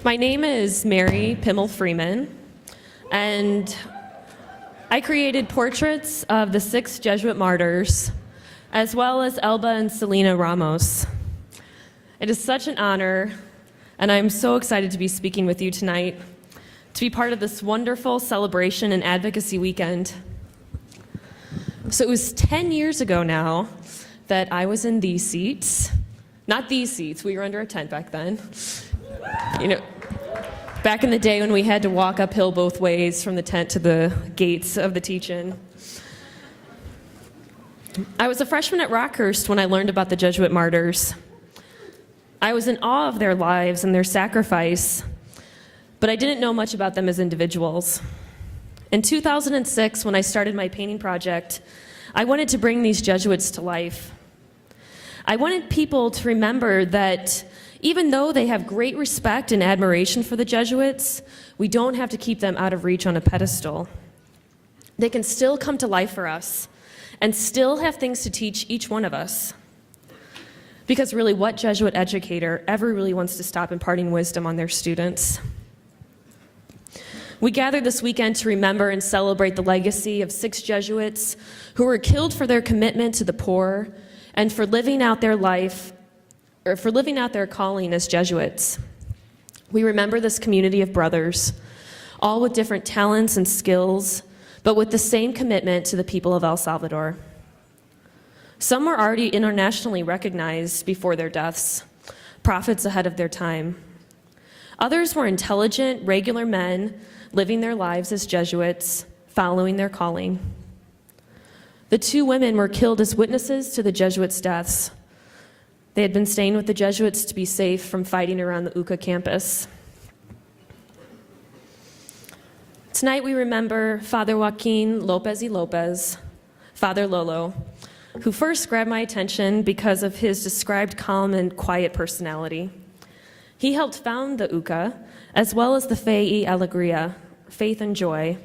My name is Mary Pimmel Freeman, and I created portraits of the 6 Jesuit martyrs, as well as Elba and Selena Ramos. It is such an honor, and I'm so excited to be speaking with you tonight, to be part of this wonderful celebration and advocacy weekend. So it was 10 years ago now that I was in these seats. Not these seats, we were under a tent back then. You know, back in the day when we had to walk uphill both ways from the tent to the gates of the teach-in. I was a freshman at Rockhurst when I learned about the Jesuit martyrs. I was in awe of their lives and their sacrifice, but I didn't know much about them as individuals. In 2006, when I started my painting project, I wanted to bring these Jesuits to life. I wanted people to remember that even though they have great respect and admiration for the Jesuits, we don't have to keep them out of reach on a pedestal. They can still come to life for us and still have things to teach each one of us. Because really, what Jesuit educator ever really wants to stop imparting wisdom on their students? We gathered this weekend to remember and celebrate the legacy of 6 Jesuits who were killed for their commitment to the poor and for living out their life, or for living out their calling as Jesuits. We remember this community of brothers, all with different talents and skills, but with the same commitment to the people of El Salvador. Some were already internationally recognized before their deaths, prophets ahead of their time. Others were intelligent, regular men living their lives as Jesuits, following their calling. The 2 women were killed as witnesses to the Jesuits' deaths. They had been staying with the Jesuits to be safe from fighting around the UCA campus. Tonight we remember Father Joaquin Lopez y Lopez, Father Lolo, who first grabbed my attention because of his described calm and quiet personality. He helped found the UCA, as well as the Fe y Alegría, Faith and Joy,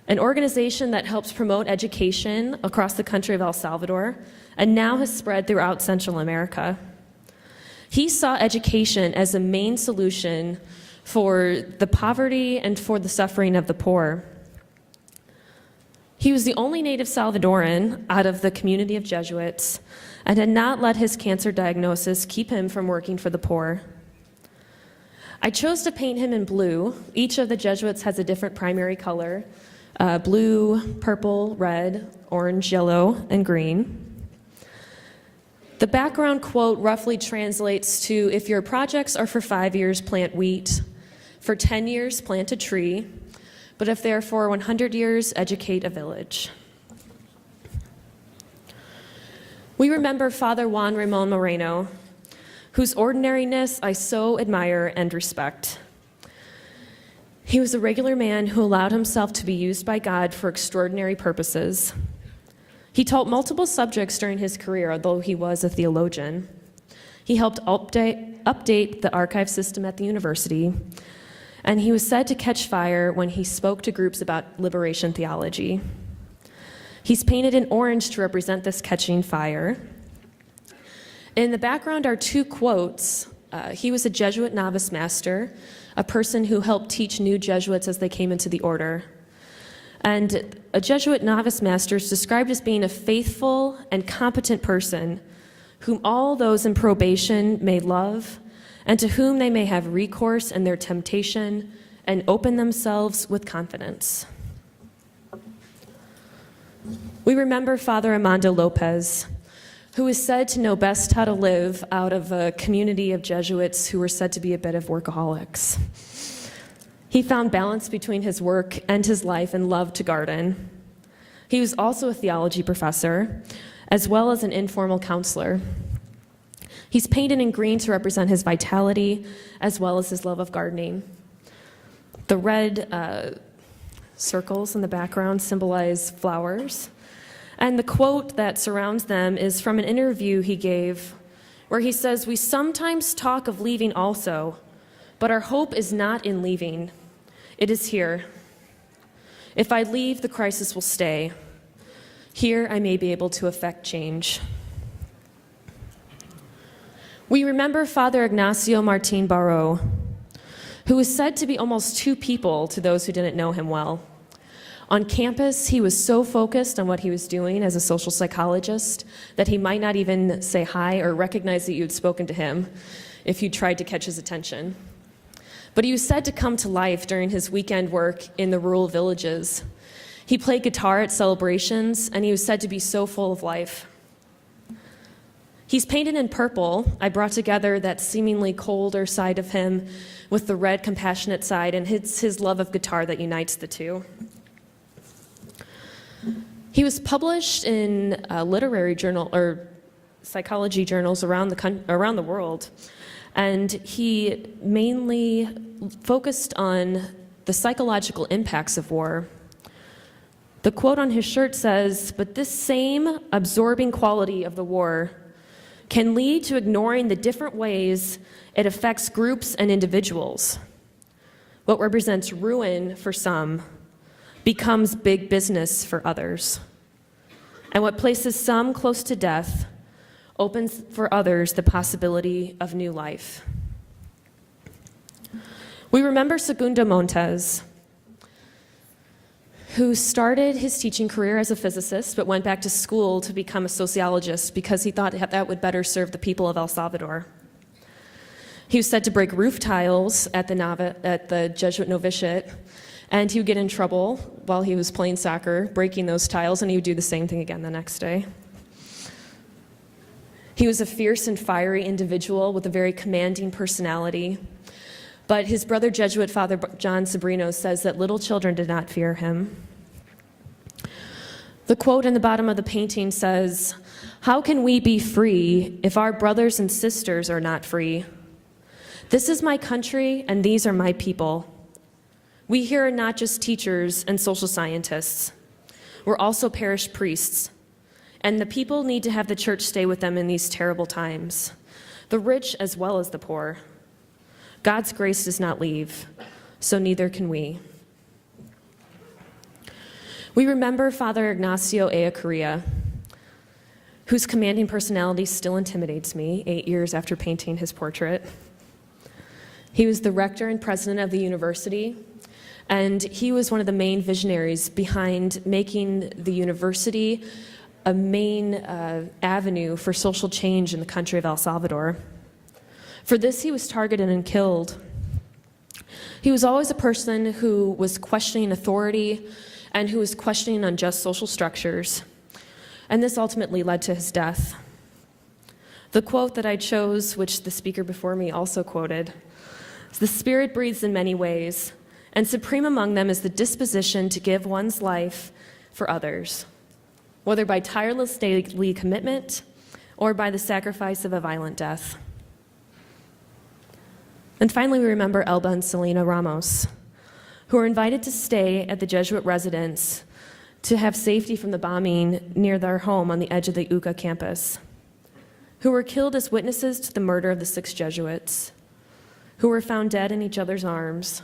an organization that helps promote education across the country of El Salvador and now has spread throughout Central America. He saw education as a main solution for the poverty and for the suffering of the poor. He was the only native Salvadoran out of the community of Jesuits and had not let his cancer diagnosis keep him from working for the poor. I chose to paint him in blue. Each of the Jesuits has a different primary color: blue, purple, red, orange, yellow, and green. The background quote roughly translates to, if your projects are for 5 years, plant wheat. For 10 years, plant a tree. But if they're for 100 years, educate a village. We remember Father Juan Ramon Moreno, whose ordinariness I so admire and respect. He was a regular man who allowed himself to be used by God for extraordinary purposes. He taught multiple subjects during his career, although he was a theologian. He helped update the archive system at the university, and he was said to catch fire when he spoke to groups about liberation theology. He's painted in orange to represent this catching fire. In the background are 2 quotes. He was a Jesuit novice master, a person who helped teach new Jesuits as they came into the order. And a Jesuit novice master is described as being a faithful and competent person whom all those in probation may love and to whom they may have recourse in their temptation and open themselves with confidence. We remember Father Armando Lopez, who is said to know best how to live out of a community of Jesuits who were said to be a bit of workaholics. He found balance between his work and his life and loved to garden. He was also a theology professor, as well as an informal counselor. He's painted in green to represent his vitality, as well as his love of gardening. The red circles in the background symbolize flowers. And the quote that surrounds them is from an interview he gave, where he says, "We sometimes talk of leaving also, but our hope is not in leaving. It is here. If I leave, the crisis will stay. Here I may be able to effect change." We remember Father Ignacio Martin Baró, who was said to be almost two people to those who didn't know him well. On campus, he was so focused on what he was doing as a social psychologist that he might not even say hi or recognize that you'd spoken to him if you tried to catch his attention. But he was said to come to life during his weekend work in the rural villages. He played guitar at celebrations, and he was said to be so full of life. He's painted in purple. I brought together that seemingly colder side of him with the red, compassionate side, and it's his love of guitar that unites the two. He was published in literary journal or psychology journals around the world, and he mainly focused on the psychological impacts of war. The quote on his shirt says, "But this same absorbing quality of the war can lead to ignoring the different ways it affects groups and individuals. What represents ruin for some becomes big business for others. And what places some close to death opens for others the possibility of new life." We remember Segundo Montes, who started his teaching career as a physicist but went back to school to become a sociologist because he thought that would better serve the people of El Salvador. He was said to break roof tiles at the Jesuit novitiate, and he would get in trouble while he was playing soccer, breaking those tiles, and he would do the same thing again the next day. He was a fierce and fiery individual with a very commanding personality, but his brother Jesuit Father John Sobrino says that little children did not fear him. The quote in the bottom of the painting says, "How can we be free if our brothers and sisters are not free? This is my country, and these are my people. We here are not just teachers and social scientists. We're also parish priests, and the people need to have the church stay with them in these terrible times, the rich as well as the poor. God's grace does not leave, so neither can we." We remember Father Ignacio Ellacuría, whose commanding personality still intimidates me 8 years after painting his portrait. He was the rector and president of the university, and he was one of the main visionaries behind making the university a main avenue for social change in the country of El Salvador. For this, he was targeted and killed. He was always a person who was questioning authority and who was questioning unjust social structures, and this ultimately led to his death. The quote that I chose, which the speaker before me also quoted, is, "The Spirit breathes in many ways, and supreme among them is the disposition to give one's life for others, whether by tireless daily commitment or by the sacrifice of a violent death." And finally, we remember Elba and Selena Ramos, who were invited to stay at the Jesuit residence to have safety from the bombing near their home on the edge of the UCA campus, who were killed as witnesses to the murder of the 6 Jesuits, who were found dead in each other's arms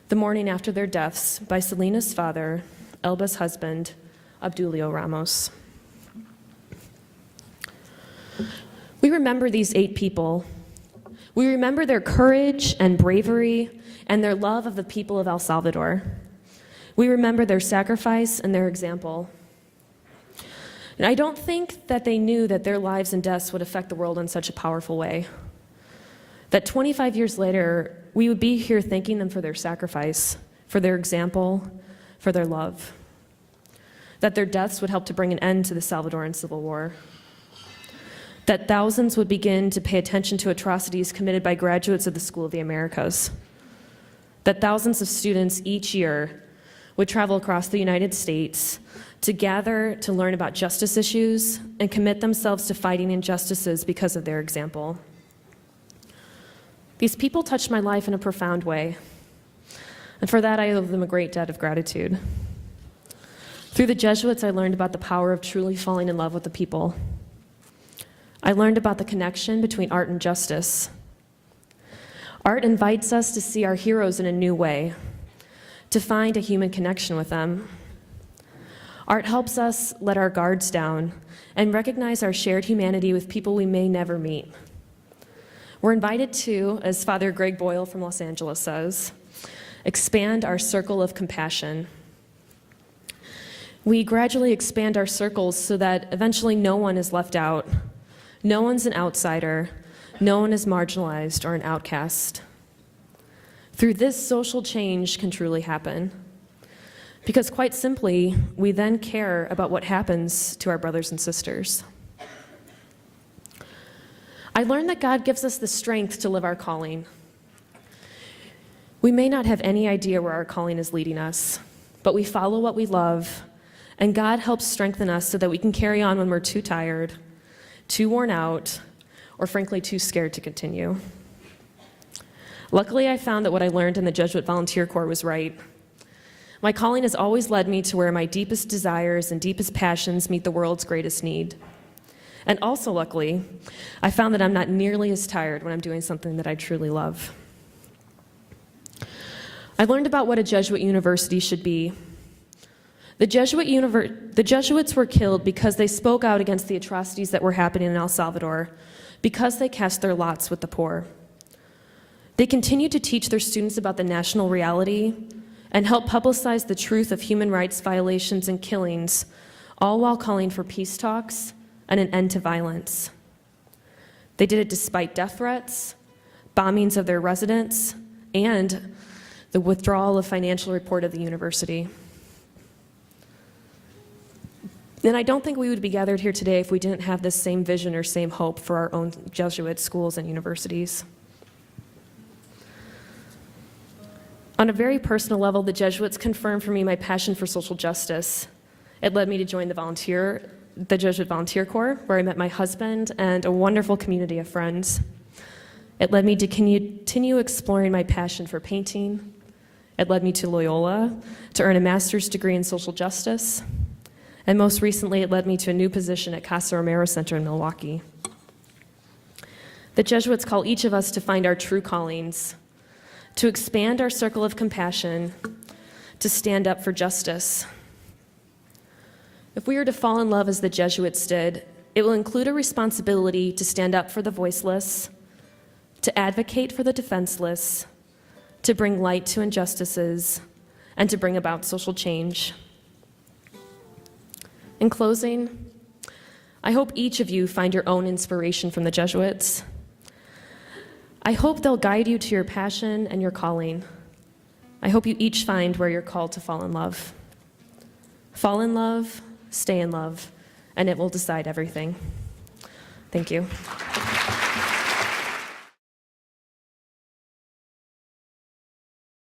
the morning after their deaths by Selena's father, Elba's husband, Obdulio Ramos. We remember these 8 people. We remember their courage and bravery and their love of the people of El Salvador. We remember their sacrifice and their example. And I don't think that they knew that their lives and deaths would affect the world in such a powerful way. That 25 years later, we would be here thanking them for their sacrifice, for their example, for their love. That their deaths would help to bring an end to the Salvadoran Civil War. That thousands would begin to pay attention to atrocities committed by graduates of the School of the Americas. That thousands of students each year would travel across the United States to gather to learn about justice issues and commit themselves to fighting injustices because of their example. These people touched my life in a profound way, and for that I owe them a great debt of gratitude. Through the Jesuits, I learned about the power of truly falling in love with the people. I learned about the connection between art and justice. Art invites us to see our heroes in a new way, to find a human connection with them. Art helps us let our guards down and recognize our shared humanity with people we may never meet. We're invited to, as Father Greg Boyle from Los Angeles says, expand our circle of compassion. We gradually expand our circles so that eventually no one is left out. No one's an outsider. No one is marginalized or an outcast. Through this, social change can truly happen. Because quite simply, we then care about what happens to our brothers and sisters. I learned that God gives us the strength to live our calling. We may not have any idea where our calling is leading us, but we follow what we love, and God helps strengthen us so that we can carry on when we're too tired, too worn out, or frankly too scared to continue. Luckily, I found that what I learned in the Jesuit Volunteer Corps was right. My calling has always led me to where my deepest desires and deepest passions meet the world's greatest need. And also, luckily, I found that I'm not nearly as tired when I'm doing something that I truly love. I learned about what a Jesuit university should be. The Jesuits were killed because they spoke out against the atrocities that were happening in El Salvador, because they cast their lots with the poor. They continued to teach their students about the national reality and help publicize the truth of human rights violations and killings, all while calling for peace talks and an end to violence. They did it despite death threats, bombings of their residents, and the withdrawal of financial support of the university. And I don't think we would be gathered here today if we didn't have this same vision or same hope for our own Jesuit schools and universities. On a very personal level, the Jesuits confirmed for me my passion for social justice. It led me to join the Jesuit Volunteer Corps, where I met my husband and a wonderful community of friends. It led me to continue exploring my passion for painting. It led me to Loyola to earn a master's degree in social justice. And most recently, it led me to a new position at Casa Romero Center in Milwaukee. The Jesuits call each of us to find our true callings, to expand our circle of compassion, to stand up for justice. If we are to fall in love as the Jesuits did, it will include a responsibility to stand up for the voiceless, to advocate for the defenseless, to bring light to injustices, and to bring about social change. In closing, I hope each of you find your own inspiration from the Jesuits. I hope they'll guide you to your passion and your calling. I hope you each find where you're called to fall in love. Fall in love, stay in love, and it will decide everything. Thank you.